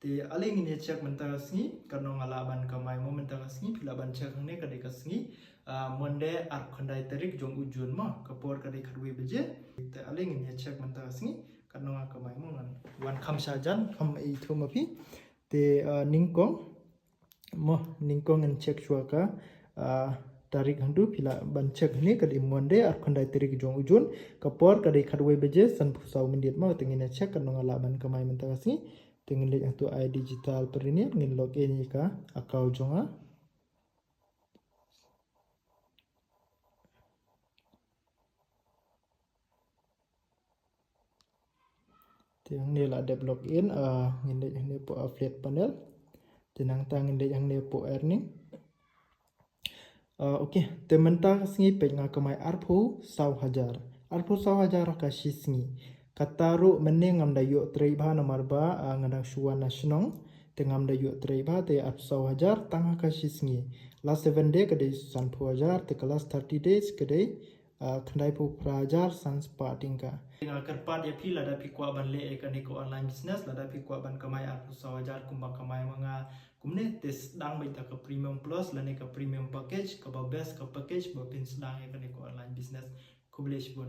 te aling ini cek mentara sengi karena ngalaban kamai mo mentara sengi pilaban cek ne kadai kasengi monde ar kondai terik jong ujun mo kapor kadai kadwe beje te aling ini cek mentara sengi karena kamai mo ngan wan kham sajan kham itu mapi te ningkong mo ningkong en cek suaka tarik handu pila bancek ni kadai monde ar kondai terik jong ujun kapor kadai kadwe beje san pusau mendiet mo tengine cek karena ngalaban kamai mentara sengi tinggal lihat tu ID digital per ini ngin login ni ka account jonga tiang ni lah ada login ngin lihat ni po affiliate panel tenang tang ngin lihat ni po earning okey tementar singi penga kamai arpu 1,000 arpu 1,000 ka singi kataru meneng ngam da yo treiba nomor ba ngadang suan nasional tengam da yo treiba te arpu 1,000 tanga ka singi last 7 day kadai 1,000 te kelas 30 days kadai kendai pu prajar sans patingka dengan kerpat ya pila da pi kwa ban le ka ni ko online business la da pi kwa ban kamai arpu 1,000 kumba kamai manga kumne tes dang bai ta ka premium plus la ne ka premium package ka ba best ka package ba pin sedang ya ka ni ko online business kublish bon